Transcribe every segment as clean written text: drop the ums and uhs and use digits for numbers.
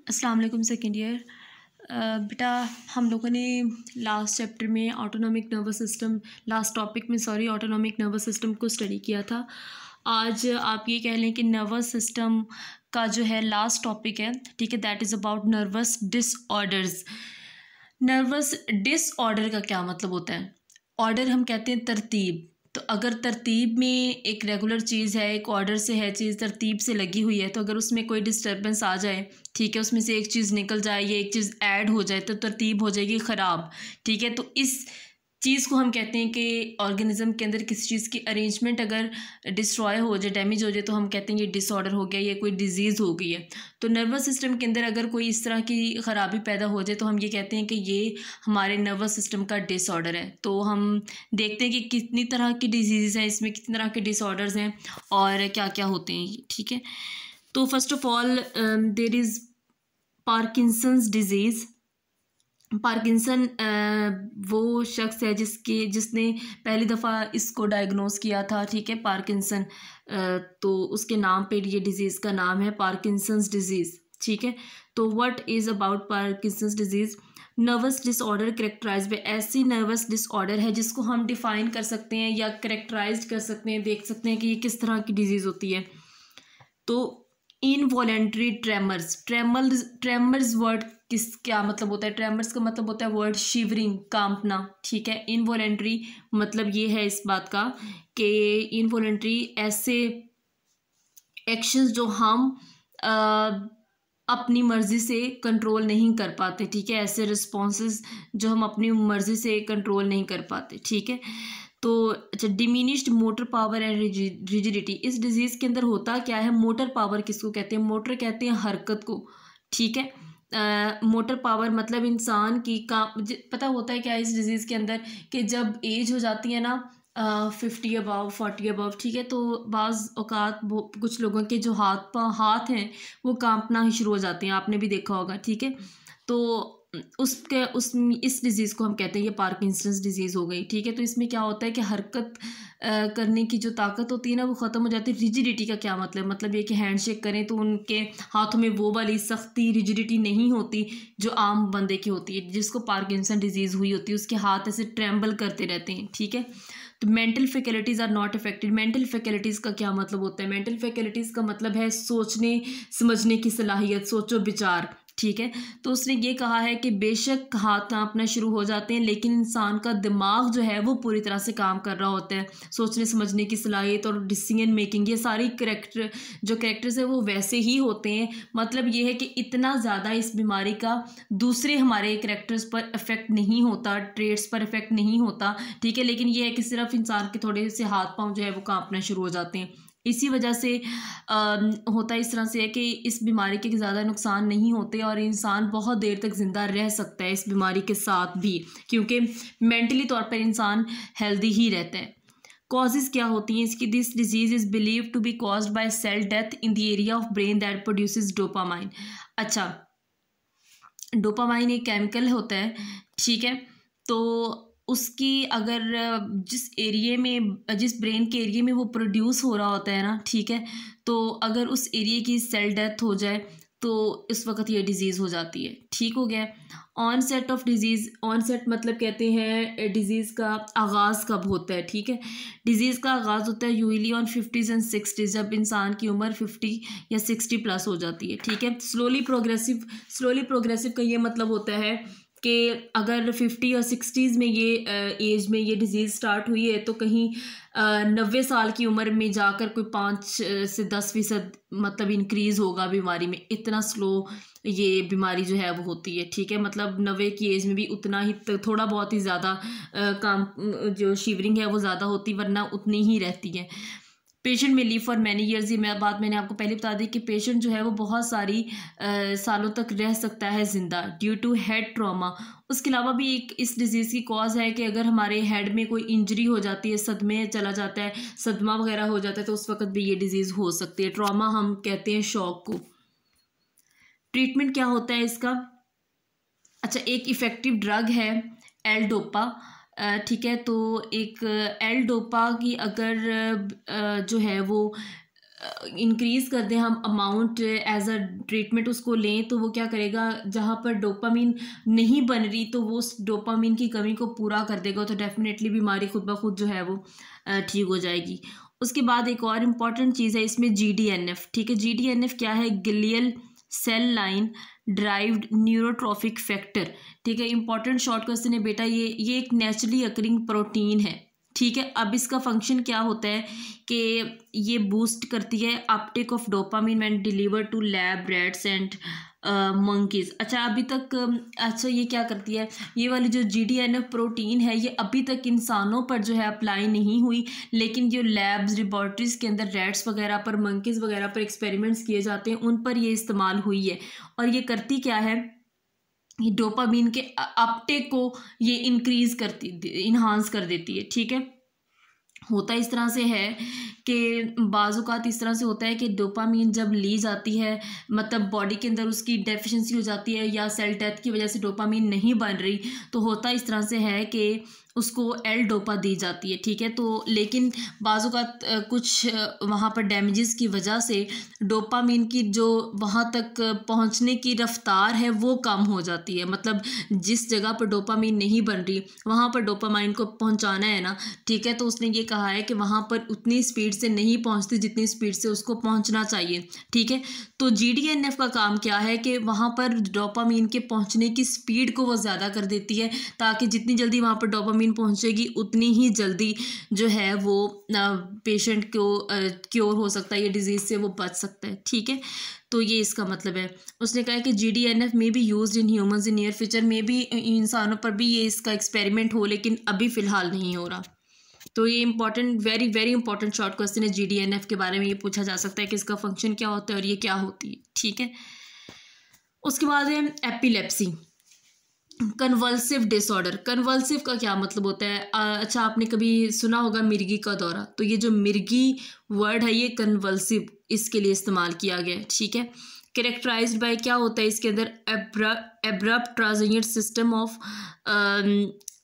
अस्सलाम वालेकुम second year. बेटा हम लोगों ने लास्ट चैप्टर में autonomic nervous system autonomic nervous system को स्टडी किया था। आज आप ये कह लें कि नर्वस सिस्टम का जो है लास्ट टॉपिक है, ठीक है, that is about nervous disorders. Nervous disorder का क्या मतलब होता है? ऑर्डर हम कहते हैं तरतीब। तो अगर तरतीब में एक रेगुलर चीज़ है, एक ऑर्डर से है चीज़, तरतीब से लगी हुई है, तो अगर उसमें कोई डिस्टर्बेंस आ जाए, ठीक है, उसमें से एक चीज़ निकल जाए या एक चीज़ ऐड हो जाए तो तरतीब हो जाएगी ख़राब। ठीक है, तो इस चीज़ को हम कहते हैं कि ऑर्गेनिज्म के अंदर किसी चीज़ की अरेंजमेंट अगर डिस्ट्रॉय हो जाए, डैमेज हो जाए, तो हम कहते हैं ये डिसऑर्डर हो गया, ये कोई डिजीज़ हो गई है। तो नर्वस सिस्टम के अंदर अगर कोई इस तरह की ख़राबी पैदा हो जाए तो हम ये कहते हैं कि ये हमारे नर्वस सिस्टम का डिसऑर्डर है। तो हम देखते हैं कि कितनी तरह की डिजीज़ हैं, इसमें कितनी तरह के डिसऑर्डर्स हैं और क्या क्या होते हैं। ठीक है, तो first of all there is Parkinson's disease. Parkinson वो शख्स है जिसने पहली दफ़ा इसको डायग्नोस किया था। ठीक है, पार्किंसन, तो उसके नाम पे ये डिज़ीज़ का नाम है पार्किंसंस डिज़ीज़। ठीक है, तो what is about Parkinson's disease? Nervous disorder characterise by, ऐसी नर्वस डिसऑर्डर है जिसको हम डिफ़ाइन कर सकते हैं या करेक्टराइज कर सकते हैं, देख सकते हैं कि ये किस तरह की डिज़ीज़ होती है। तो इनवॉलेंट्री ट्रेमर्स वर्ड क्या मतलब होता है? ट्रेमर्स का मतलब होता है वर्ड शिवरिंग, कांपना। ठीक है, इनवॉलेंट्री मतलब ये है इस बात का कि इनवॉलेंट्री ऐसे एक्शंस जो हम अपनी मर्ज़ी से कंट्रोल नहीं कर पाते। ठीक है, ऐसे रिस्पॉन्सेस जो हम अपनी मर्ज़ी से कंट्रोल नहीं कर पाते। ठीक है, तो अच्छा, diminished motor power and rigidity, इस डिजीज़ के अंदर होता क्या है? मोटर पावर किसको कहते हैं? मोटर कहते हैं हरकत को। ठीक है, मोटर पावर मतलब इंसान की पता होता है क्या इस डिजीज़ के अंदर कि जब एज हो जाती है ना 50 अबव 40 अबव, ठीक है, तो बाज़ औकात वो कुछ लोगों के जो हाथ हैं वो कांपना ही शुरू हो जाते हैं, आपने भी देखा होगा। ठीक है, तो इस डिज़ीज़ को हम कहते हैं ये पार्किंसंस डिज़ीज़ हो गई। ठीक है, तो इसमें क्या होता है कि हरकत करने की जो ताकत होती है ना वो ख़त्म हो जाती है। रिजिडिटी का क्या मतलब ये कि हैंडशेक करें तो उनके हाथों में वो वाली सख्ती, रिजिडिटी नहीं होती जो आम बंदे की होती है। जिसको पार्किंसन डिजीज़ हुई होती है उसके हाथ ऐसे ट्रेम्बल करते रहते हैं। ठीक है, तो mental faculties are not affected. Mental faculties का क्या मतलब होता है? मेंटल फैकल्टीज़ का मतलब है सोचने समझने की सलाहियत, सोचो विचार। ठीक है, तो उसने ये कहा है कि बेशक हाथ कांपना शुरू हो जाते हैं लेकिन इंसान का दिमाग जो है वो पूरी तरह से काम कर रहा होता है। सोचने समझने की सलाहियत और डिसीजन मेकिंग, ये सारी कैरेक्टर्स है वो वैसे ही होते हैं। मतलब ये है कि इतना ज़्यादा इस बीमारी का दूसरे हमारे कैरेक्टर्स पर इफेक्ट नहीं होता, ट्रेड्स पर इफेक्ट नहीं होता। ठीक है, लेकिन ये है कि सिर्फ इंसान के थोड़े से हाथ पाँव जो है वो कांपना शुरू हो जाते हैं। इसी वजह से होता इस तरह से है कि इस बीमारी के ज़्यादा नुकसान नहीं होते और इंसान बहुत देर तक ज़िंदा रह सकता है इस बीमारी के साथ भी, क्योंकि मेंटली तौर पर इंसान हेल्दी ही रहता है। कॉजेज़ क्या होती हैं इसकी? This disease is believe to be caused by cell death in the area of brain that produces dopamine. अच्छा, डोपामाइन एक केमिकल होता है। ठीक है, तो उसकी अगर जिस ब्रेन के एरिए में वो प्रोड्यूस हो रहा होता है ना, ठीक है, तो अगर उस एरिए की सेल डेथ हो जाए तो इस वक्त ये डिज़ीज़ हो जाती है। ठीक हो गया। ऑनसेट ऑफ डिज़ीज़, ऑनसेट मतलब कहते हैं डिज़ीज़ का आगाज़ कब होता है। ठीक है, डिज़ीज़ का आगाज़ होता है usually on 50s and 60s, जब इंसान की उम्र 50 या 60 प्लस हो जाती है। ठीक है, स्लोली प्रोग्रेसिव का ये मतलब होता है कि अगर 50 और 60s में ये एज में ये डिज़ीज़ स्टार्ट हुई है तो कहीं 90 साल की उम्र में जाकर कोई 5 से 10% मतलब इंक्रीज़ होगा बीमारी में। इतना स्लो ये बीमारी जो है वो होती है। ठीक है, मतलब 90 की एज में भी उतना ही थोड़ा बहुत ही ज़्यादा काम जो शिवरिंग है वो ज़्यादा होती, वरना उतनी ही रहती है। पेशेंट में लिव फॉर मैनी ईयर्स, ये बात मैंने आपको पहले बता दी कि पेशेंट जो है वो बहुत सारी सालों तक रह सकता है ज़िंदा ड्यू टू हेड ट्रॉमा। उसके अलावा भी एक इस डिज़ीज़ की कॉज है कि अगर हमारे हेड में कोई इंजरी हो जाती है, सदमे चला जाता है, सदमा वगैरह हो जाता है, तो उस वक्त भी ये डिज़ीज़ हो सकती है। ट्रॉमा हम कहते हैं शॉक को। ट्रीटमेंट क्या होता है इसका? अच्छा, एक इफ़ेक्टिव ड्रग है एल डोपा। ठीक है, तो एक एल डोपा की अगर जो है वो इंक्रीज़ कर दें हम अमाउंट एज अ ट्रीटमेंट उसको लें, तो वो क्या करेगा, जहाँ पर डोपामीन नहीं बन रही तो वो उस डोपामीन की कमी को पूरा कर देगा, तो डेफिनेटली बीमारी खुद ब खुद जो है वो ठीक हो जाएगी। उसके बाद एक और इम्पॉर्टेंट चीज़ है इसमें GDNF, ठीक है। GDNF क्या है, glial cell line derived neurotrophic factor, ठीक है। इंपॉर्टेंट शॉर्ट क्वेश्चन है बेटा, ये एक नेचुरली अकरिंग प्रोटीन है, ठीक है। अब इसका फंक्शन क्या होता है कि ये बूस्ट करती है uptake of dopamine when deliver to lab rats and monkeys. अच्छा अभी तक अच्छा ये क्या करती है, ये वाली जो GDNF प्रोटीन है ये अभी तक इंसानों पर जो है अप्लाई नहीं हुई, लेकिन जो लैब्स लेबॉर्ट्रीज़ के अंदर रैट्स वगैरह पर, मंकीज़ वगैरह पर एक्सपेरिमेंट्स किए जाते हैं, उन पर ये इस्तेमाल हुई है। और ये करती क्या है, ये डोपामीन के अपटेक को ये इंक्रीज करती, इन्हांस कर देती है, ठीक है। होता इस तरह से है कि बाज़ औक़ात इस तरह से होता है कि डोपामीन जब ली जाती है, मतलब बॉडी के अंदर उसकी डेफिशिएंसी हो जाती है या सेल डेथ की वजह से डोपामीन नहीं बन रही, तो होता इस तरह से है कि उसको L-डोपा दी जाती है, ठीक है। तो लेकिन बाज़ औक़ात कुछ वहाँ पर डैमेजेस की वजह से डोपामीन की जो वहाँ तक पहुँचने की रफ्तार है वो कम हो जाती है, मतलब जिस जगह पर डोपामीन नहीं बन रही वहाँ पर डोपामाइन को पहुँचाना है ना, ठीक है। तो उसने ये कहा है कि वहाँ पर उतनी स्पीड से नहीं पहुँचती जितनी स्पीड से उसको पहुँचना चाहिए, ठीक है। तो GDNF का काम क्या है कि वहाँ पर डोपामीन के पहुँचने की स्पीड को वो ज़्यादा कर देती है, ताकि जितनी जल्दी वहाँ पर डोपामीन पहुँचेगी उतनी ही जल्दी जो है वो पेशेंट को क्योर हो सकता है, ये डिजीज़ से वो बच सकता है, ठीक है। तो ये इसका मतलब है। उसने कहा है कि GDNF में be used in humans in near future, में भी इंसानों पर भी ये इसका एक्सपेरिमेंट हो, लेकिन अभी फ़िलहाल नहीं हो रहा। तो ये important, very very important short question है, GDNF के बारे में ये पूछा जा सकता है कि इसका फंक्शन क्या होता है और ये क्या होती है, ठीक है। उसके बाद है एपिलेप्सी, कन्वल्सिव डिसऑर्डर। कन्वल्सिव का क्या मतलब होता है, अच्छा आपने कभी सुना होगा मिर्गी का दौरा, तो ये जो मिर्गी वर्ड है ये कन्वल्सिव इसके लिए इस्तेमाल किया गया है, ठीक है। कैरेक्टराइज्ड बाय क्या होता है इसके अंदर, abrupt transient system of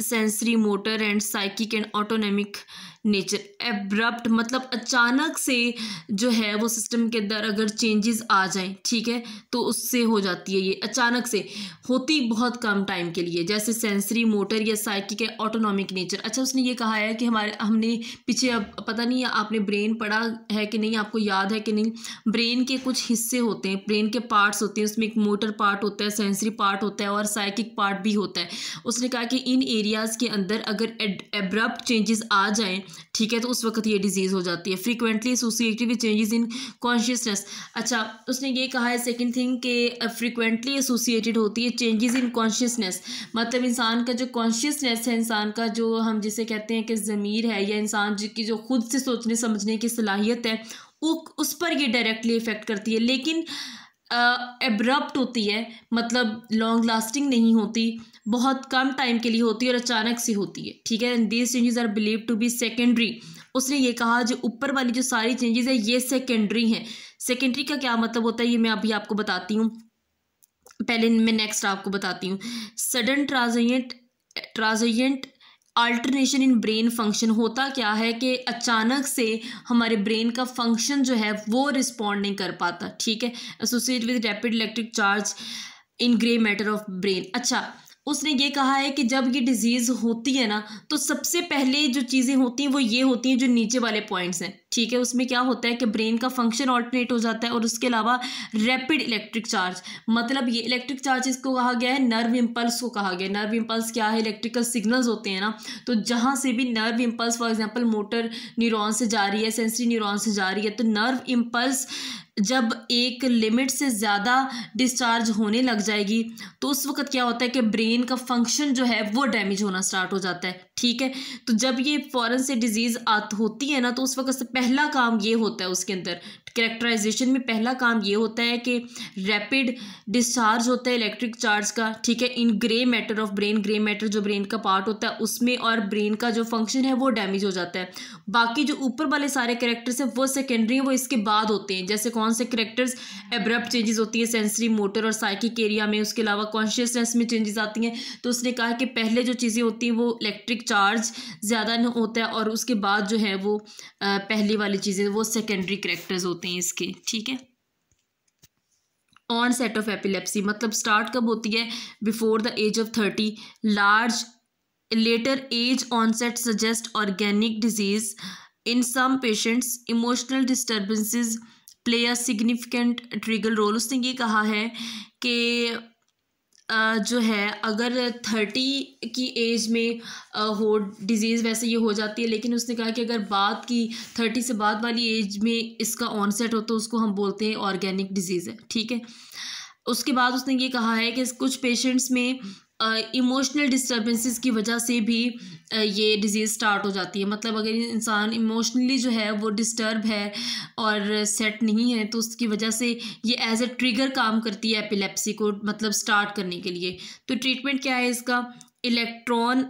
sensory motor and psychic and autonomic nature. Abrupt मतलब अचानक से जो है वो सिस्टम के अंदर अगर चेंजेस आ जाएं, ठीक है, तो उससे हो जाती है, ये अचानक से होती बहुत कम टाइम के लिए, जैसे सेंसरी मोटर या साइकिक या ऑटोनॉमिक नेचर। अच्छा उसने ये कहा है कि हमने पीछे, अब पता नहीं आपने ब्रेन पढ़ा है कि नहीं, आपको याद है कि नहीं, ब्रेन के कुछ हिस्से होते हैं, ब्रेन के पार्ट्स होते हैं, उसमें एक मोटर पार्ट होता है, सेंसरी पार्ट होता है और साइकिक पार्ट भी होता है। उसने कहा कि इन एरियाज़ के अंदर अगर एब्रप्ट चेंजेस आ जाएँ, ठीक है, तो उस वक्त ये डिजीज़ हो जाती है। Frequently associated with changes in consciousness. अच्छा उसने ये कहा है सेकंड थिंग कि फ्रीक्वेंटली एसोसिएटेड होती है चेंजेस इन कॉन्शियसनेस, मतलब इंसान का जो कॉन्शियसनेस है, इंसान का जो हम जिसे कहते हैं कि ज़मीर है, या इंसान की जो खुद से सोचने समझने की सलाहियत है, वो उस पर ये डायरेक्टली इफ़ेक्ट करती है, लेकिन एब्रप्ट होती है, मतलब लॉन्ग लास्टिंग नहीं होती, बहुत कम टाइम के लिए होती है और अचानक से होती है, ठीक है। These changes are believe to be secondary. उसने ये कहा जो ऊपर वाली जो सारी चेंजेस है ये सेकेंडरी हैं। सेकेंडरी का क्या मतलब होता है ये मैं अभी आपको बताती हूँ, पहले मैं नेक्स्ट आपको बताती हूँ। सडन ट्रांजिएंट अल्टरनेशन इन ब्रेन फंक्शन। होता क्या है कि अचानक से हमारे ब्रेन का फंक्शन जो है वो रिस्पॉन्ड नहीं कर पाता, ठीक है। Associate with rapid electric charge in grey matter of brain. अच्छा उसने ये कहा है कि जब ये डिजीज़ होती है ना, तो सबसे पहले जो चीज़ें होती हैं वो ये होती हैं जो नीचे वाले पॉइंट्स हैं, ठीक है। उसमें क्या होता है कि ब्रेन का फंक्शन ऑल्टरनेट हो जाता है, और उसके अलावा रैपिड इलेक्ट्रिक चार्ज, मतलब ये इलेक्ट्रिक चार्ज इसको कहा गया है, नर्व इम्पल्स को कहा गया है। नर्व इम्पल्स क्या है, इलेक्ट्रिकल सिग्नल्स होते हैं ना, तो जहाँ से भी nerve impulse for example motor neuron से जा रही है, सेंसरी न्यूरॉन से जा रही है, तो नर्व इम्पल्स जब एक लिमिट से ज़्यादा डिस्चार्ज होने लग जाएगी तो उस वक्त क्या होता है कि ब्रेन का फंक्शन जो है वो डैमेज होना स्टार्ट हो जाता है, ठीक है। तो जब ये फ़ौरन से डिजीज़ होती है ना, तो उस वक्त से पहला काम ये होता है, उसके अंदर कैरेक्टराइजेशन में पहला काम ये होता है कि रैपिड डिस्चार्ज होता है इलेक्ट्रिक चार्ज का, ठीक है, in grey matter of brain. Grey matter जो ब्रेन का पार्ट होता है उसमें, और ब्रेन का जो फंक्शन है वो डैमेज हो जाता है। बाकी जो ऊपर वाले सारे कैरेक्टर्स हैं वो सेकेंडरी हैं, वो इसके बाद होते हैं। जैसे कौन से कैरेक्टर्स, एब्रप्ट चेंजेस होती है सेंसरी मोटर और साइकिक एरिया में, उसके अलावा कॉन्शियसनेस में चेंजेस आती हैं। तो उसने कहा कि पहले जो चीज़ें होती हैं वो इलेक्ट्रिक इलेक्ट्रिक चार्ज ज़्यादा होता है, और उसके बाद जो है वो पहली वाली चीज़ें वो सेकेंडरी कैरेक्टर्स होते हैं इसके, ठीक है। ऑनसेट ऑफ एपिलेप्सी मतलब स्टार्ट कब होती है, before the age of 30, large later age onset suggests organic disease. In some patients emotional disturbances play a significant trigger role. उसने ये कहा है कि जो है अगर 30 की एज में हो डिज़ीज़ वैसे ये हो जाती है, लेकिन उसने कहा कि अगर बाद की 30 से बाद वाली एज में इसका ऑनसेट हो तो उसको हम बोलते हैं ऑर्गेनिक डिजीज़ है, ठीक है। उसके बाद उसने ये कहा है कि कुछ पेशेंट्स में इमोशनल डिस्टर्बेंसेस की वजह से भी ये डिज़ीज़ स्टार्ट हो जाती है। मतलब अगर इंसान इमोशनली जो है वो डिस्टर्ब है और सेट नहीं है तो उसकी वजह से ये एज ए ट्रिगर काम करती है एपिलेप्सी को मतलब स्टार्ट करने के लिए। तो ट्रीटमेंट क्या है इसका, इलेक्ट्रॉन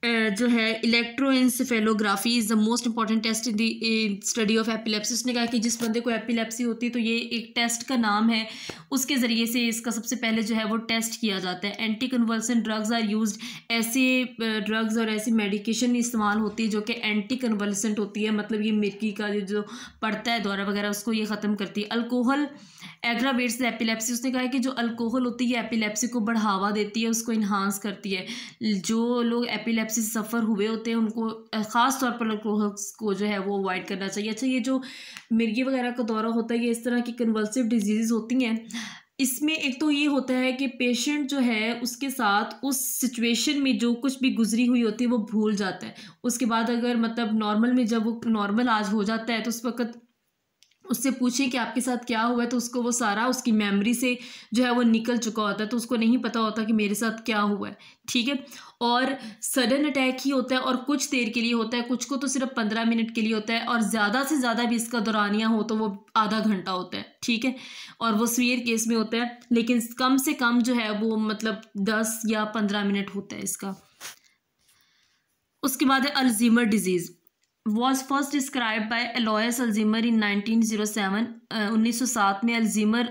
जो है electroencephalography is the most important test in the study of epilepsy. उसने कहा कि जिस बंदे को एपिलेप्सी होती है तो ये एक टेस्ट का नाम है, उसके ज़रिए से इसका सबसे पहले जो है वो टेस्ट किया जाता है। Anti convulsant drugs are used, ऐसे ड्रग्स और ऐसी मेडिकेशन इस्तेमाल होती है जो कि एंटी कन्वल्सेंट होती है, मतलब ये मिर्गी का जो पड़ता है दौरा वगैरह उसको ये ख़त्म करती है। Alcohol aggravates the epilepsy. उसने कहा है कि जो अल्कोहल होती है एपिलेप्सी को बढ़ावा देती है, उसको इन्हांस करती है। जो लोग एपिलेप्सी से सफ़र हुए होते हैं उनको ख़ास तौर पर अल्कोहल को जो है वो अवॉइड करना चाहिए। अच्छा, ये जो मिर्गी वगैरह का दौरा होता है ये इस तरह की कन्वल्सिव डिजीज़ होती हैं। इसमें एक तो ये होता है कि पेशेंट जो है उसके साथ उस सिचुएशन में जो कुछ भी गुजरी हुई होती है वो भूल जाता है। उसके बाद अगर मतलब नॉर्मल में जब वो नॉर्मल आज हो जाता है तो उस वक़्त उससे पूछें कि आपके साथ क्या हुआ है तो उसको वो सारा उसकी मेमोरी से जो है वो निकल चुका होता है, तो उसको नहीं पता होता कि मेरे साथ क्या हुआ है, ठीक है। और सडन अटैक ही होता है और कुछ देर के लिए होता है, कुछ को तो सिर्फ 15 मिनट के लिए होता है और ज़्यादा से ज़्यादा भी इसका दौरानिया हो तो वो आधा घंटा होता है, ठीक है। और वो सीवियर केस में होता है, लेकिन कम से कम जो है वो मतलब 10 या 15 मिनट होता है इसका। उसके बाद है Alzheimer disease. was first described by Alois Alzheimer in 1907। 1907 में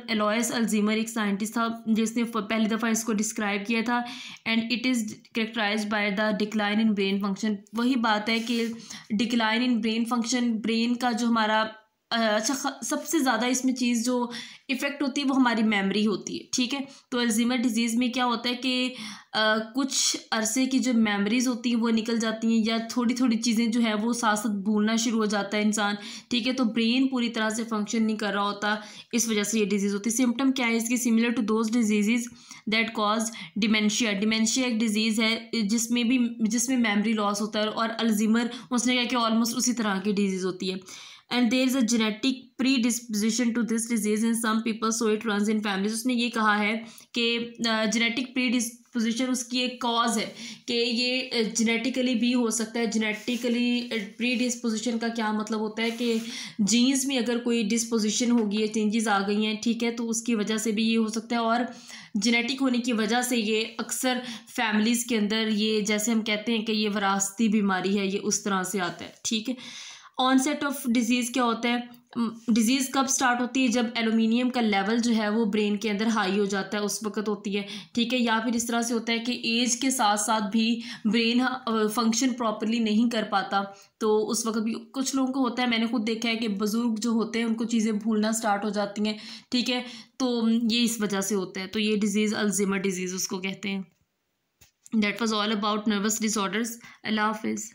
एलोयस अल्जीमर एक साइंटिस्ट था जिसने पहली दफ़ा इसको डिस्क्राइब किया था। And it is characterised by the decline in brain function. वही बात है कि decline in brain function, brain का जो हमारा अच्छा सबसे ज़्यादा इसमें चीज़ जो इफ़ेक्ट होती है वो हमारी मेमोरी होती है, ठीक है। तो अल्जीमर डिजीज़ में क्या होता है कि कुछ अरसे की जो मेमोरीज होती हैं वो निकल जाती हैं या थोड़ी थोड़ी चीज़ें जो है वो साथ साथ भूलना शुरू हो जाता है इंसान, ठीक है। तो ब्रेन पूरी तरह से फंक्शन नहीं कर रहा होता, इस वजह से ये डिजीज़ होती है। सिम्टम क्या है इसकी, similar to those disease that cause dementia. Dementia एक डिजीज़ है जिसमें मेमोरी लॉस होता है, और अल्जीमर उसने कहा कि ऑलमोस्ट उसी तरह की डिजीज़ होती है। And there is a genetic predisposition to this disease in some people, so it runs in families। उसने ये कहा है कि जेनेटिक प्रीडिस्पोजिशन उसकी एक कॉज है कि ये जेनेटिकली भी हो सकता है। जेनेटिकली प्रीडिस्पोजिशन का क्या मतलब होता है कि जीन्स में अगर कोई डिस्पोजिशन होगी, चेंजेस आ गई हैं, ठीक है, तो उसकी वजह से भी ये हो सकता है। और जेनेटिक होने की वजह से ये अक्सर फैमिलीज़ के अंदर ये जैसे हम कहते हैं कि ये विरासती बीमारी है, ये उस तरह से आता है, ठीक है। ऑनसेट ऑफ डिजीज़ क्या होता है, डिजीज़ कब स्टार्ट होती है, जब एल्यूमिनियम का लेवल जो है वो ब्रेन के अंदर हाई हो जाता है, उस वक्त होती है, ठीक है। या फिर इस तरह से होता है कि एज के साथ साथ भी ब्रेन फंक्शन प्रॉपरली नहीं कर पाता, तो उस वक्त भी कुछ लोगों को होता है। मैंने खुद देखा है कि बुज़ुर्ग जो होते हैं उनको चीज़ें भूलना स्टार्ट हो जाती हैं, ठीक है, तो ये इस वजह से होता है। तो ये डिजीज़ अल्जीमर डिजीज़ उसको कहते हैं। That was all about nervous disorders. Allah हाफिज़।